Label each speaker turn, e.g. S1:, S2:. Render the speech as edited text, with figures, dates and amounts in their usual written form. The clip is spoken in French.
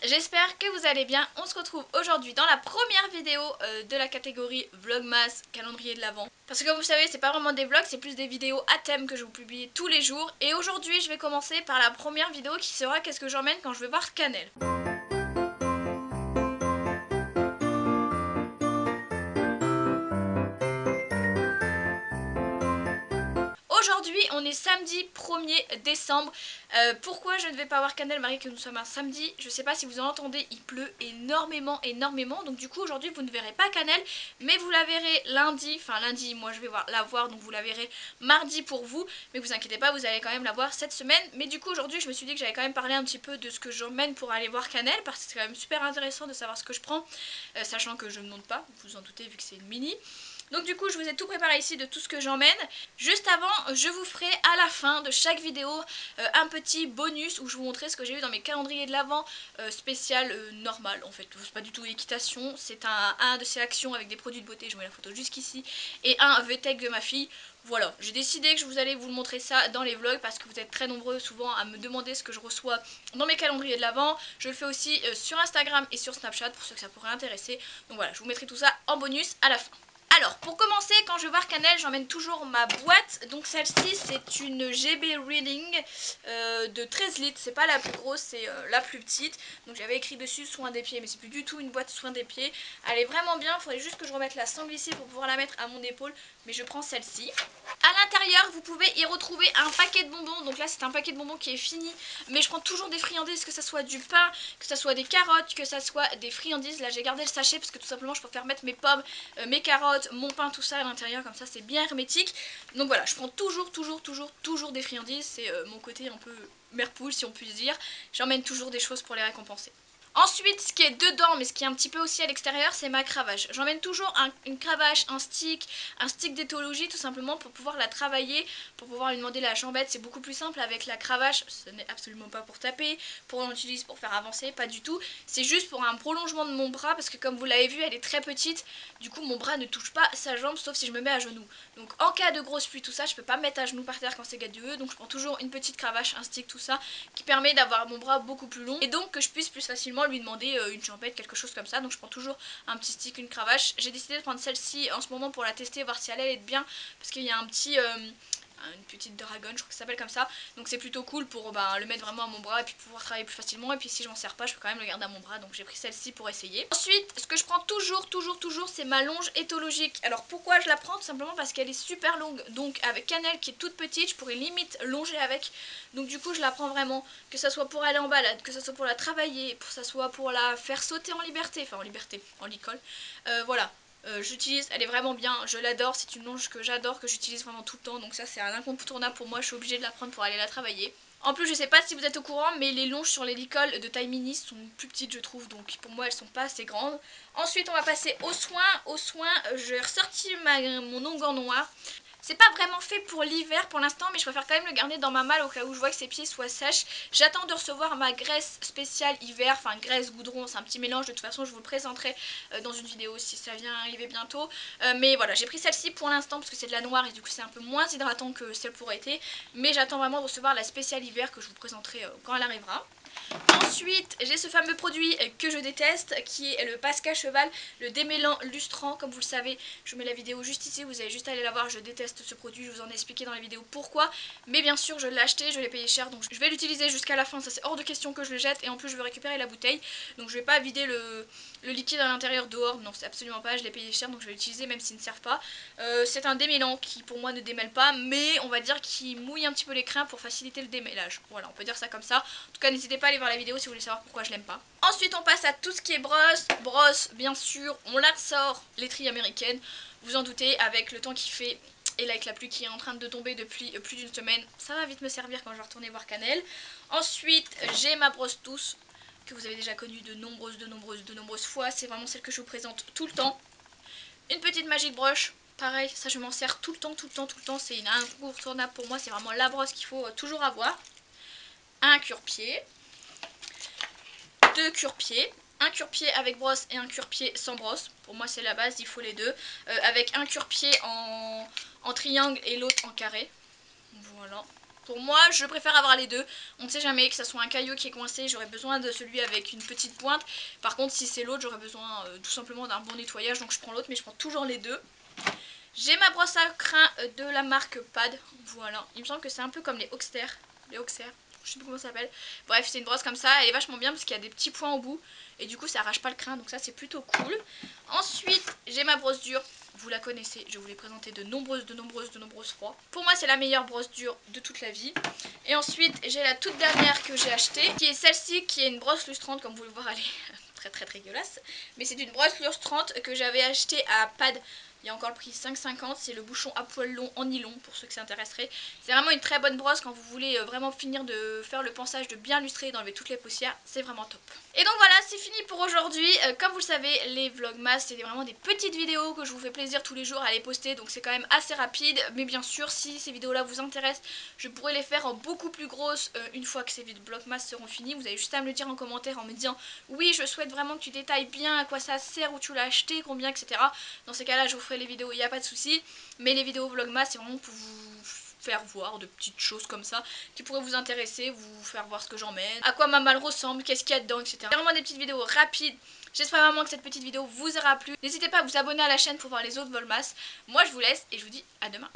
S1: j'espère que vous allez bien. On se retrouve aujourd'hui dans la première vidéo de la catégorie Vlogmas, calendrier de l'Avent. Parce que comme vous savez, c'est pas vraiment des vlogs, c'est plus des vidéos à thème que je vous publie tous les jours. Et aujourd'hui, je vais commencer par la première vidéo qui sera qu'est-ce que j'emmène quand je vais voir Canel. Aujourd'hui, on est samedi 1er décembre. Pourquoi je ne vais pas voir Canel, Marie, que nous sommes un samedi? Je sais pas si vous en entendez, il pleut énormément. Donc du coup, aujourd'hui, vous ne verrez pas Canel, mais vous la verrez lundi. Enfin, lundi, moi, je vais la voir, donc vous la verrez mardi pour vous. Mais vous inquiétez pas, vous allez quand même la voir cette semaine. Mais du coup, aujourd'hui, je me suis dit que j'allais quand même parler un petit peu de ce que j'emmène pour aller voir Canel, parce que c'est quand même super intéressant de savoir ce que je prends, sachant que je ne monte pas, vous vous en doutez, vu que c'est une mini. Donc du coup je vous ai tout préparé ici de tout ce que j'emmène. Juste avant, je vous ferai à la fin de chaque vidéo un petit bonus où je vous montrerai ce que j'ai eu dans mes calendriers de l'Avent spécial normal en fait. C'est pas du tout équitation, c'est un de ces actions avec des produits de beauté, je mets la photo jusqu'ici, et un VTech de ma fille. Voilà, j'ai décidé que je vous allais vous montrer ça dans les vlogs parce que vous êtes très nombreux souvent à me demander ce que je reçois dans mes calendriers de l'Avent. Je le fais aussi sur Instagram et sur Snapchat pour ceux que ça pourrait intéresser. Donc voilà, je vous mettrai tout ça en bonus à la fin. Alors, pour commencer, quand je vais voir Canel, j'emmène toujours ma boîte. Donc celle-ci, c'est une GB Reading de 13 litres. C'est pas la plus grosse, c'est la plus petite. Donc j'avais écrit dessus soin des pieds, mais c'est plus du tout une boîte soin des pieds. Elle est vraiment bien, il faudrait juste que je remette la sangle ici pour pouvoir la mettre à mon épaule. Mais je prends celle-ci. À l'intérieur, vous pouvez y retrouver un paquet de bonbons. Donc là, c'est un paquet de bonbons qui est fini. Mais je prends toujours des friandises, que ce soit du pain, que ce soit des carottes, que ce soit des friandises. Là, j'ai gardé le sachet parce que tout simplement, je préfère mettre mes pommes, mes carottes, mon pain, tout ça à l'intérieur. Comme ça, c'est bien hermétique. Donc voilà, je prends toujours des friandises. C'est mon côté un peu mère poule, si on peut dire. J'emmène toujours des choses pour les récompenser. Ensuite, ce qui est dedans, mais ce qui est un petit peu aussi à l'extérieur, c'est ma cravache. J'emmène toujours une cravache, un stick d'éthologie, tout simplement pour pouvoir la travailler, pour pouvoir lui demander la jambette. C'est beaucoup plus simple avec la cravache. Ce n'est absolument pas pour taper, pour on l'utilise pour faire avancer, pas du tout. C'est juste pour un prolongement de mon bras, parce que comme vous l'avez vu, elle est très petite. Du coup, mon bras ne touche pas sa jambe, sauf si je me mets à genoux. Donc en cas de grosse pluie, tout ça, je peux pas me mettre à genoux par terre quand c'est gadueux. Donc je prends toujours une petite cravache, un stick, tout ça, qui permet d'avoir mon bras beaucoup plus long. Et donc que je puisse plus facilement lui demander une jambette, quelque chose comme ça. Donc je prends toujours un petit stick, une cravache. J'ai décidé de prendre celle-ci en ce moment pour la tester, voir si elle allait être bien, parce qu'il y a un petit une petite dragon, je crois que ça s'appelle comme ça. Donc c'est plutôt cool pour le mettre vraiment à mon bras et puis pouvoir travailler plus facilement. Et puis si je m'en sers pas, je peux quand même le garder à mon bras. Donc j'ai pris celle-ci pour essayer. Ensuite, ce que je prends toujours, c'est ma longe éthologique. Alors pourquoi je la prends? Tout simplement parce qu'elle est super longue. Donc avec Canel qui est toute petite, je pourrais limite longer avec. Donc du coup je la prends vraiment, que ça soit pour aller en balade, que ça soit pour la travailler, que ça soit pour la faire sauter en liberté, enfin en licol. Voilà. J'utilise, elle est vraiment bien, je l'adore, c'est une longe que j'adore, que j'utilise vraiment tout le temps, donc ça c'est un incontournable pour moi, je suis obligée de la prendre pour aller la travailler. En plus je sais pas si vous êtes au courant, mais les longes sur les licoles de taille mini sont plus petites je trouve, donc pour moi elles sont pas assez grandes. Ensuite on va passer aux soins. J'ai ressorti mon onguent noir. C'est pas vraiment fait pour l'hiver pour l'instant, mais je préfère quand même le garder dans ma malle au cas où je vois que ses pieds soient sèches. J'attends de recevoir ma graisse spéciale hiver, enfin graisse goudron, c'est un petit mélange, de toute façon je vous le présenterai dans une vidéo si ça vient arriver bientôt. Mais voilà, j'ai pris celle-ci pour l'instant parce que c'est de la noire et du coup c'est un peu moins hydratant que celle pour été. Mais j'attends vraiment de recevoir la spéciale hiver que je vous présenterai quand elle arrivera. Ensuite, j'ai ce fameux produit que je déteste, qui est le Pasca Cheval, le démêlant lustrant. Comme vous le savez, je mets la vidéo juste ici, vous avez juste à aller la voir. Je déteste ce produit, je vous en ai expliqué dans la vidéo pourquoi. Mais bien sûr, je l'ai acheté, je l'ai payé cher, donc je vais l'utiliser jusqu'à la fin. Ça c'est hors de question que je le jette, et en plus je vais récupérer la bouteille. Donc je vais pas vider le liquide à l'intérieur dehors, non c'est absolument pas, je l'ai payé cher, donc je vais l'utiliser même s'il ne sert pas. C'est un démêlant qui pour moi ne démêle pas, mais on va dire qu'il mouille un petit peu les crins pour faciliter le démêlage. Voilà, on peut dire ça comme ça. En tout cas, n'hésitez pas à aller voir la vidéo si vous voulez savoir pourquoi je l'aime pas. Ensuite, on passe à tout ce qui est brosse. Brosse, bien sûr, on la ressort, laiterie américaine. Vous en doutez, avec le temps qu'il fait et là avec la pluie qui est en train de tomber depuis plus d'une semaine, ça va vite me servir quand je vais retourner voir Canel. Ensuite, j'ai ma brosse douce que vous avez déjà connue de nombreuses fois. C'est vraiment celle que je vous présente tout le temps. Une petite Magic Brush. Pareil, ça je m'en sers tout le temps. C'est un incontournable pour moi, c'est vraiment la brosse qu'il faut toujours avoir. Un cure-pied. Deux cure-pieds, un cure-pied avec brosse et un cure-pied sans brosse. Pour moi c'est la base, il faut les deux. Avec un cure-pied en triangle et l'autre en carré. Voilà, Pour moi, je préfère avoir les deux. On ne sait jamais que ça soit un caillou qui est coincé, j'aurais besoin de celui avec une petite pointe. Par contre, si c'est l'autre, j'aurais besoin tout simplement d'un bon nettoyage, donc je prends l'autre, mais je prends toujours les deux. J'ai ma brosse à crin de la marque Pad, voilà. Il me semble que c'est un peu comme les Oxter, je sais plus comment ça s'appelle. Bref, c'est une brosse comme ça, elle est vachement bien parce qu'il y a des petits points au bout. Et du coup, ça arrache pas le crin, donc ça c'est plutôt cool. Ensuite, j'ai ma brosse dure. Vous la connaissez, je vous l'ai présentée de nombreuses fois. Pour moi, c'est la meilleure brosse dure de toute la vie. Et ensuite, j'ai la toute dernière que j'ai achetée, qui est celle-ci, qui est une brosse lustrante, comme vous le voyez, elle est très dégueulasse. Mais c'est une brosse lustrante que j'avais achetée à Pad. Il y a encore le prix 5,50, c'est le bouchon à poil long en nylon pour ceux que ça intéresserait. C'est vraiment une très bonne brosse quand vous voulez vraiment finir de faire le ponçage, de bien lustrer, d'enlever toutes les poussières, c'est vraiment top. Et donc voilà, c'est fini pour aujourd'hui. Comme vous le savez, les vlogmas, c'est vraiment des petites vidéos que je vous fais plaisir tous les jours à les poster, donc c'est quand même assez rapide. Mais bien sûr, si ces vidéos-là vous intéressent, je pourrais les faire en beaucoup plus grosses une fois que ces vlogmas seront finis. Vous avez juste à me le dire en commentaire en me disant oui, je souhaite vraiment que tu détailles bien à quoi ça sert, où tu l'as acheté, combien, etc. Dans ces cas-là, je vous ferai les vidéos, il n'y a pas de souci. Mais les vidéos vlogmas, c'est vraiment pour vous faire voir de petites choses comme ça qui pourraient vous intéresser, vous faire voir ce que j'en mets, à quoi ma malle ressemble, qu'est-ce qu'il y a dedans, etc. C'est vraiment des petites vidéos rapides. J'espère vraiment que cette petite vidéo vous aura plu. N'hésitez pas à vous abonner à la chaîne pour voir les autres vlogmas. Moi, je vous laisse et je vous dis à demain.